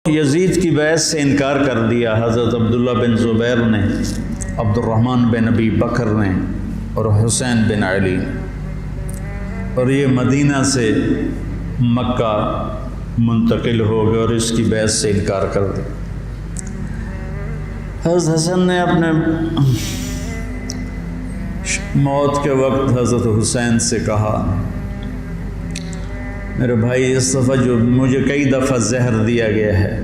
یزید کی بیعت سے انکار کر دیا حضرت عبداللہ بن زبیر نے، عبد الرحمن بن ابی بکر نے اور حسین بن علی، اور یہ مدینہ سے مکہ منتقل ہو گئے اور اس کی بیعت سے انکار کر دیا۔ حضرت حسن نے اپنے موت کے وقت حضرت حسین سے کہا، میرے بھائی اس دفعہ جو مجھے کئی دفعہ زہر دیا گیا ہے،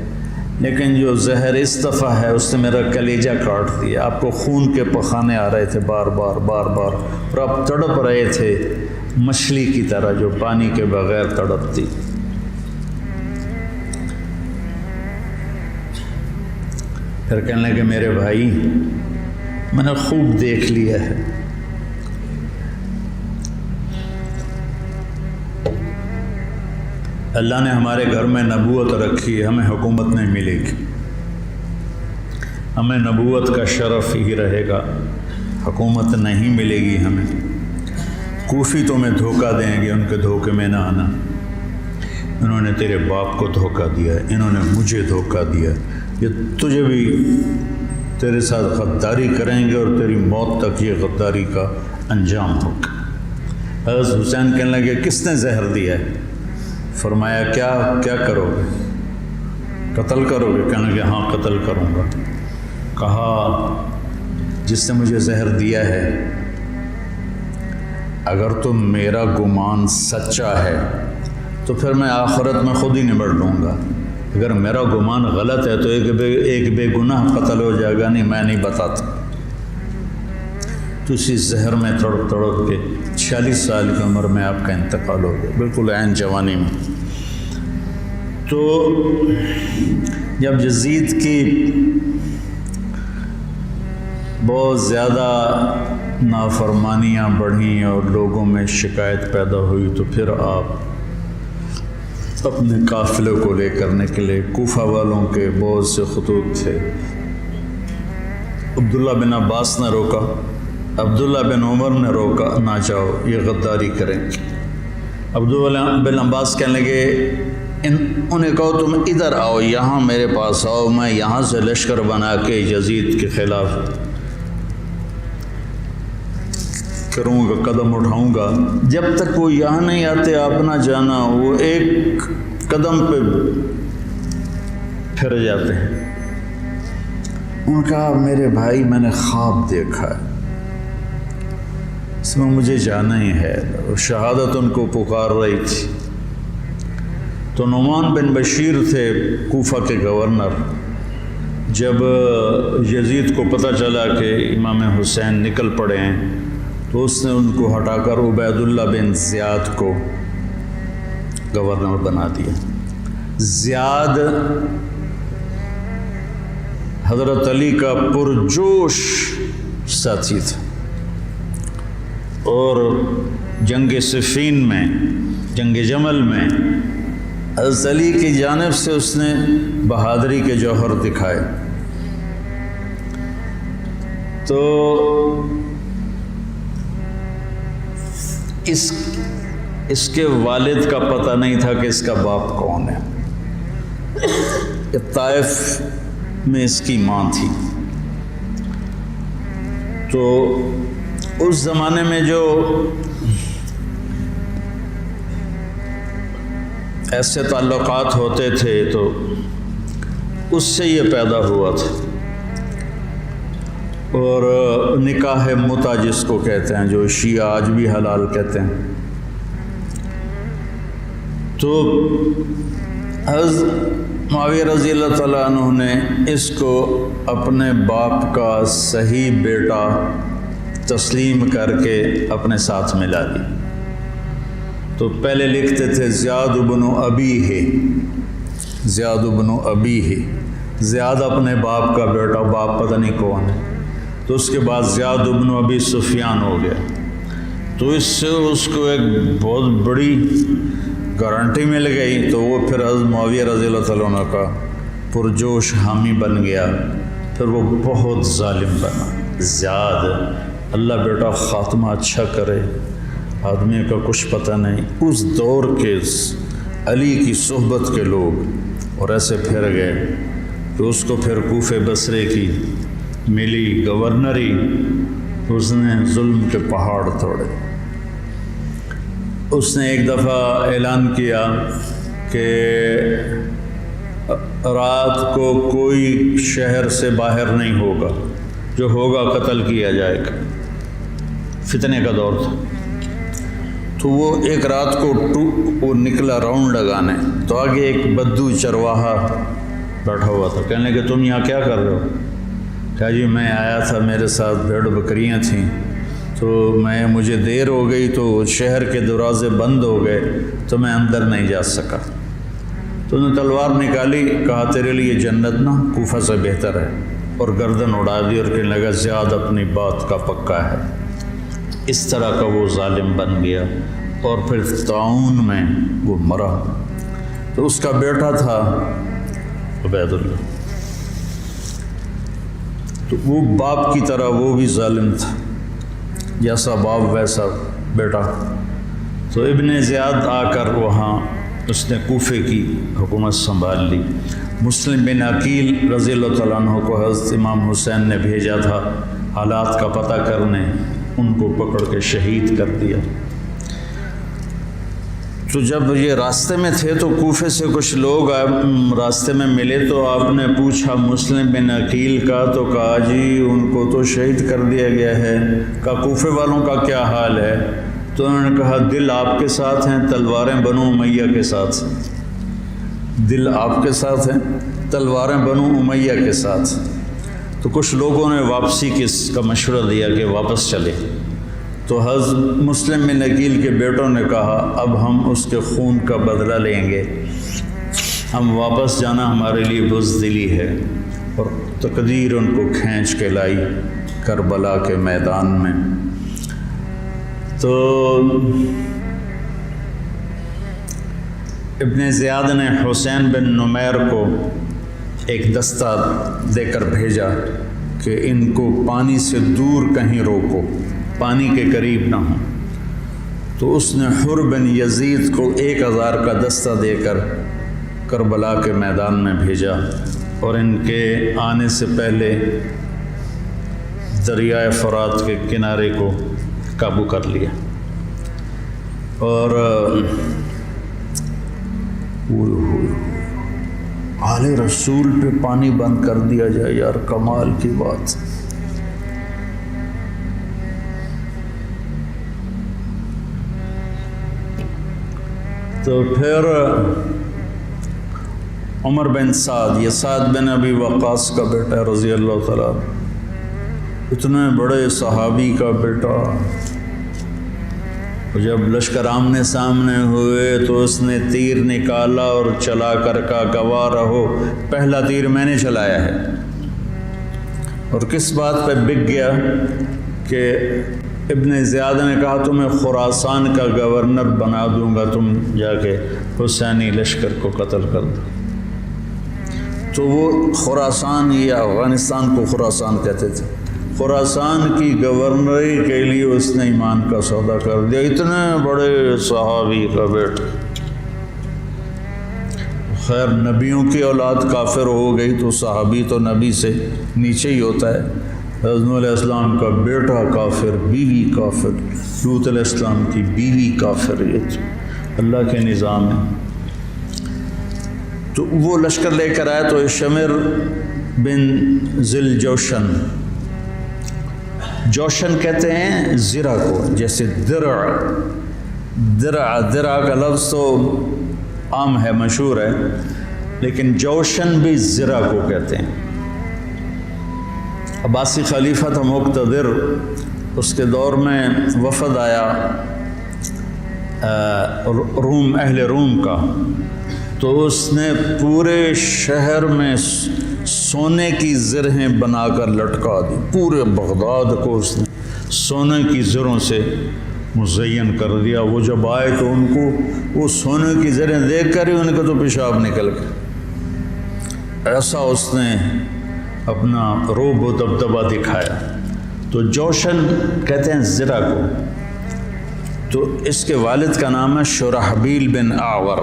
لیکن جو زہر اس دفعہ ہے اس نے میرا کلیجہ کاٹ دیا۔ آپ کو خون کے پخانے آ رہے تھے بار بار اور آپ تڑپ رہے تھے مچھلی کی طرح جو پانی کے بغیر تڑپتی۔ پھر کہنے لگے میرے بھائی میں نے خوب دیکھ لیا ہے، اللہ نے ہمارے گھر میں نبوت رکھی ہے، ہمیں حکومت نہیں ملے گی، ہمیں نبوت کا شرف ہی رہے گا، حکومت نہیں ملے گی ہمیں۔ کوفی تمہیں دھوکہ دیں گے، ان کے دھوکے میں نہ آنا، انہوں نے تیرے باپ کو دھوکہ دیا، انہوں نے مجھے دھوکہ دیا، یہ تجھے بھی تیرے ساتھ غداری کریں گے اور تیری موت تک یہ غداری کا انجام ہوگا۔ حضرت حسین کہنے لگے کس نے زہر دیا ہے؟ فرمایا کیا کرو گے؟ قتل کرو گے؟ کہنے لگے ہاں قتل کروں گا۔ کہا جس نے مجھے زہر دیا ہے اگر تو میرا گمان سچا ہے تو پھر میں آخرت میں خود ہی نمٹ لوں گا، اگر میرا گمان غلط ہے تو ایک بے گناہ قتل ہو جائے گا، نہیں میں نہیں بتاتا۔ تو اسی زہر میں تڑپ کے 46 سال کی عمر میں آپ کا انتقال ہو گیا، بالکل عین جوانی میں۔ تو جب یزید کی بہت زیادہ نافرمانیاں بڑھیں اور لوگوں میں شکایت پیدا ہوئی تو پھر آپ اپنے قافلے کو لے کرنے کے لیے کوفہ والوں کے بہت سے خطوط تھے، عبداللہ بن عباس نے روکا، عبداللہ بن عمر نے روکا، نہ جاؤ یہ غداری کریں گے۔ عبداللہ بن عباس کہنے لگے انہیں کہو تم ادھر آؤ، یہاں میرے پاس آؤ، میں یہاں سے لشکر بنا کے یزید کے خلاف کروں گا، قدم اٹھاؤں گا۔ جب تک وہ یہاں نہیں آتے آپ نہ جانا، وہ ایک قدم پہ پھر جاتے ہیں۔ انہوں نے کہا میرے بھائی میں نے خواب دیکھا ہے، اس میں مجھے جانا ہی ہے، شہادت ان کو پکار رہی تھی۔ تو نعمان بن بشیر تھے کوفہ کے گورنر، جب یزید کو پتہ چلا کہ امام حسین نکل پڑے ہیں تو اس نے ان کو ہٹا کر عبید اللہ بن زیاد کو گورنر بنا دیا۔ زیاد حضرت علی کا پرجوش ساتھی تھا اور جنگ صفین میں، جنگ جمل میں حضرت علی کی جانب سے اس نے بہادری کے جوہر دکھائے۔ تو اس کے والد کا پتہ نہیں تھا کہ اس کا باپ کون ہے، طائف میں اس کی ماں تھی۔ تو اس زمانے میں جو ایسے تعلقات ہوتے تھے تو اس سے یہ پیدا ہوا تھا، اور نکاح متع جس کو کہتے ہیں، جو شیعہ آج بھی حلال کہتے ہیں۔ تو حضرت معاویہ رضی اللہ تعالیٰ عنہ نے اس کو اپنے باپ کا صحیح بیٹا تسلیم کر کے اپنے ساتھ ملا دی۔ تو پہلے لکھتے تھے زیاد بن ابیہ، زیاد بن ابیہ، زیاد اپنے باپ کا بیٹا، باپ پتہ نہیں کون ہے۔ تو اس کے بعد زیاد بن ابی سفیان ہو گیا، تو اس سے اس کو ایک بہت بڑی گارنٹی مل گئی۔ تو وہ پھر حضرت معاویہ رضی اللہ تعالیٰ عنہ کا پرجوش حامی بن گیا، پھر وہ بہت ظالم بنا۔ زیاد اللہ بیٹا خاتمہ اچھا کرے، آدمی کا کچھ پتہ نہیں۔ اس دور کے علی کی صحبت کے لوگ اور ایسے پھر گئے کہ اس کو پھر کوفے بصرے کی ملی گورنری، اس نے ظلم کے پہاڑ توڑے۔ اس نے ایک دفعہ اعلان کیا کہ رات کو کوئی شہر سے باہر نہیں ہوگا، جو ہوگا قتل کیا جائے گا۔ فتنے کا دور تھا، تو وہ ایک رات کو وہ نکلا راؤنڈ لگانے، تو آگے ایک بدو چرواہا بیٹھا ہوا تھا۔ کہنے کہ تم یہاں کیا کر رہے ہو؟ کہا جی میں آیا تھا، میرے ساتھ بھیڑ بکریاں تھیں، تو مجھے دیر ہو گئی تو شہر کے دروازے بند ہو گئے تو میں اندر نہیں جا سکا۔ تو انہوں نے تلوار نکالی، کہا تیرے لیے جنت نا کوفہ سے بہتر ہے، اور گردن اڑا دی اور کہنے لگا زیاد اپنی بات کا پکا ہے۔ اس طرح کا وہ ظالم بن گیا، اور پھر طاعون میں وہ مرا۔ تو اس کا بیٹا تھا عبید اللہ، تو وہ باپ کی طرح وہ بھی ظالم تھا، جیسا باپ ویسا بیٹا۔ تو ابن زیاد آ کر وہاں اس نے کوفے کی حکومت سنبھال لی۔ مسلم بن عقیل رضی اللہ تعالیٰ عنہ کو حضرت امام حسین نے بھیجا تھا حالات کا پتہ کرنے، ان کو پکڑ کے شہید کر دیا۔ تو جب یہ راستے میں تھے تو کوفے سے کچھ لوگ راستے میں ملے، تو آپ نے پوچھا مسلم بن عقیل کا، تو کہا جی ان کو تو شہید کر دیا گیا ہے۔ کہا کوفے والوں کا کیا حال ہے؟ تو انہوں نے کہا دل آپ کے ساتھ ہیں، تلواریں بنو امیہ کے ساتھ۔ دل آپ کے ساتھ ہیں، تلواریں بنو امیہ کے ساتھ۔ تو کچھ لوگوں نے واپسی کا مشورہ دیا کہ واپس چلے، تو حضرت مسلم بن عقیل کے بیٹوں نے کہا اب ہم اس کے خون کا بدلہ لیں گے، ہم واپس جانا ہمارے لیے بزدلی ہے، اور تقدیر ان کو کھینچ کے لائی کربلا کے میدان میں۔ تو ابن زیاد نے حسین بن نمیر کو ایک دستہ دے کر بھیجا کہ ان کو پانی سے دور کہیں روکو، پانی کے قریب نہ ہوں۔ تو اس نے حر بن یزید کو 1000 کا دستہ دے کر کربلا کے میدان میں بھیجا، اور ان کے آنے سے پہلے دریائے فرات کے کنارے کو قابو کر لیا۔ اور آل رسول پہ پانی بند کر دیا جائے، یار کمال کی بات۔ تو پھر عمر بن سعد، یہ سعد بن ابی وقاص کا بیٹا رضی اللہ تعالیٰ، اتنے بڑے صحابی کا بیٹا، جب لشکر آمنے سامنے ہوئے تو اس نے تیر نکالا اور چلا کر کہا گواہ رہو پہلا تیر میں نے چلایا ہے۔ اور کس بات پہ بک گیا کہ ابن زیاد نے کہا تمہیں خراسان کا گورنر بنا دوں گا، تم جا کے حسینی لشکر کو قتل کر دو۔ تو وہ خراسان، یہ افغانستان کو خراسان کہتے تھے، خراسان کی گورنری کے لیے اس نے ایمان کا سودا کر دیا، اتنے بڑے صحابی کا بیٹا۔ خیر نبیوں کی اولاد کافر ہو گئی تو صحابی تو نبی سے نیچے ہی ہوتا ہے۔ حضرت نوح علیہ السلام کا بیٹا کافر، بیوی کافر، لوط علیہ السلام کی بیوی کافر، یہ اللہ کے نظام ہے۔ تو وہ لشکر لے کر آئے تو شمر بن ذل جوشن، جوشن کہتے ہیں زرہ کو، جیسے درع کا لفظ تو عام ہے، مشہور ہے، لیکن جوشن بھی زرہ کو کہتے ہیں۔ عباسی خلیفہ تھا مقتدر، اس کے دور میں وفد آیا روم، اہل روم کا، تو اس نے پورے شہر میں سونے کی زرہیں بنا کر لٹکا دی، پورے بغداد کو اس نے سونے کی زروں سے مزین کر دیا۔ وہ جب آئے تو ان کو وہ سونے کی زریں دیکھ کر ہی ان کا تو پیشاب نکل گیا، ایسا اس نے اپنا روب و دبدبہ دکھایا۔ تو جوشن کہتے ہیں زرہ کو۔ تو اس کے والد کا نام ہے شرحبیل بن اعور،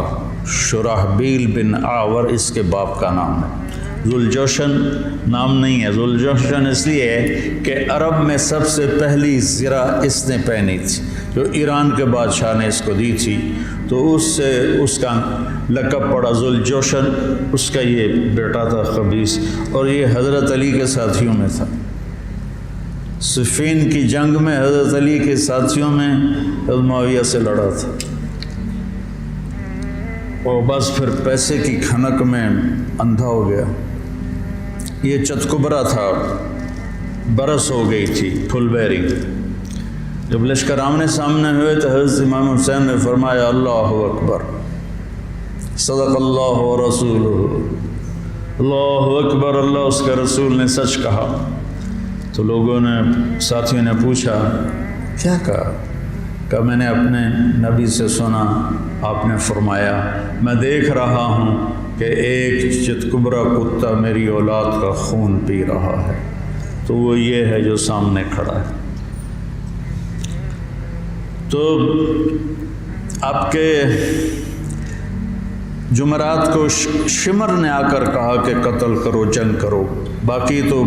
شرحبیل بن آور اس کے باپ کا نام ہے۔ ذوالجوشن نام نہیں ہے، ذوالجوشن اس لیے ہے کہ عرب میں سب سے پہلی زرہ اس نے پہنی تھی، جو ایران کے بادشاہ نے اس کو دی تھی، تو اس سے اس کا لقب پڑا ذوالجوشن۔ اس کا یہ بیٹا تھا قبیس، اور یہ حضرت علی کے ساتھیوں میں تھا۔ صفین کی جنگ میں حضرت علی کے ساتھیوں میں حضرت معاویہ سے لڑا تھا، اور بس پھر پیسے کی کھنک میں اندھا ہو گیا۔ یہ چتکبرا تھا، برس ہو گئی تھی، پھل بیری۔ جب لشکر آمنے سامنے ہوئے تو حضرت امام حسین نے فرمایا اللہ اکبر، صدق اللہ و رسولہ، اللہ اکبر، اللہ اس کے رسول نے سچ کہا۔ تو لوگوں نے، ساتھیوں نے پوچھا کیا کہا میں نے اپنے نبی سے سنا، آپ نے فرمایا میں دیکھ رہا ہوں کہ ایک چتکبرا کتا میری اولاد کا خون پی رہا ہے، تو وہ یہ ہے جو سامنے کھڑا ہے۔ تو آپ کے جمعرات کو شمر نے آ کر کہا کہ قتل کرو، جنگ کرو۔ باقی تو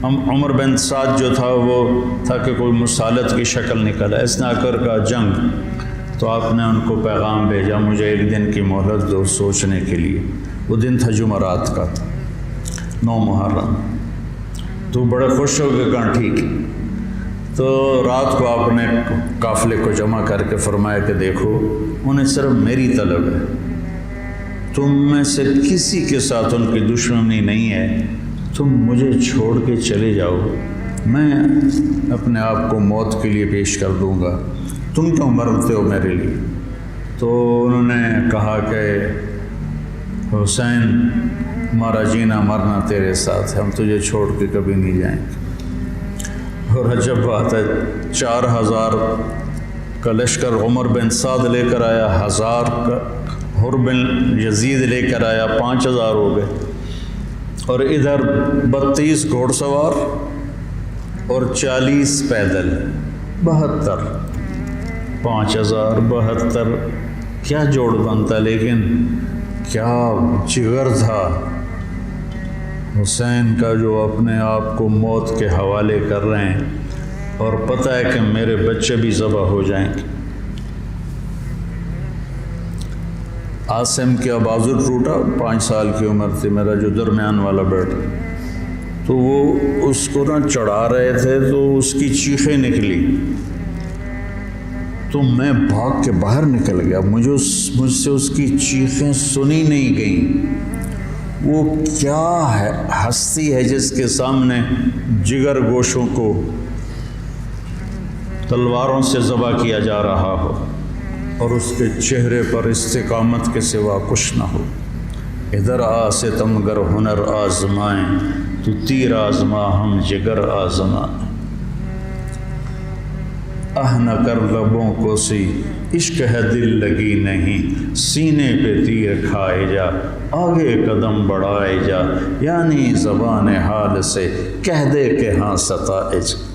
عمر بن سعد جو تھا وہ تھا کہ کوئی مسالت کی شکل نکلا، اس نے آ کر کہا جنگ۔ تو آپ نے ان کو پیغام بھیجا مجھے ایک دن کی مہلت دو سوچنے کے لیے۔ وہ دن تھا جمعرات کا، 9 محرم۔ تو بڑے خوش ہو کے کہا ٹھیک۔ تو رات کو آپ نے قافلے کو جمع کر کے فرمایا کہ دیکھو انہیں صرف میری طلب ہے، تم میں سے کسی کے ساتھ ان کی دشمنی نہیں ہے، تم مجھے چھوڑ کے چلے جاؤ، میں اپنے آپ کو موت کے لیے پیش کر دوں گا، تم کیوں مرتے ہو میرے لیے؟ تو انہوں نے کہا کہ حسین ہمارا جینا مرنا تیرے ساتھ ہے، ہم تجھے چھوڑ کے کبھی نہیں جائیں گے۔ اور عجب بات ہے، 4000 کا لشکر عمر بن سعد لے کر آیا، 1000 کا حر بن یزید لے کر آیا، 5000 ہو گئے، اور ادھر 32 گھوڑ سوار اور 40 پیدل، 72، 5000 72، کیا جوڑ بنتا، لیکن کیا جگر تھا حسین کا جو اپنے آپ کو موت کے حوالے کر رہے ہیں، اور پتہ ہے کہ میرے بچے بھی ذبح ہو جائیں گے۔ عاصم کا بازو ٹوٹا، 5 سال کی عمر تھی، میرا جو درمیان والا بیٹا، تو وہ اس کو نہ چڑھا رہے تھے تو اس کی چیخیں نکلی، تو میں بھاگ کے باہر نکل گیا، مجھ سے اس کی چیخیں سنی نہیں گئیں۔ وہ کیا ہے ہستی ہے جس کے سامنے جگر گوشوں کو تلواروں سے ذبح کیا جا رہا ہو، اور اس کے چہرے پر استقامت کے سوا کچھ نہ ہو۔ ادھر آ ستمگر ہنر آزمائیں، تو تیر آزما ہم جگر آزمائیں۔ نہ کر لبوں کو سی عشق ہے دل لگی نہیں، سینے پہ تیر کھائے جا، آگے قدم بڑھائے جا، یعنی زبان حال سے کہہ دے کہ ہاں ستائے جا۔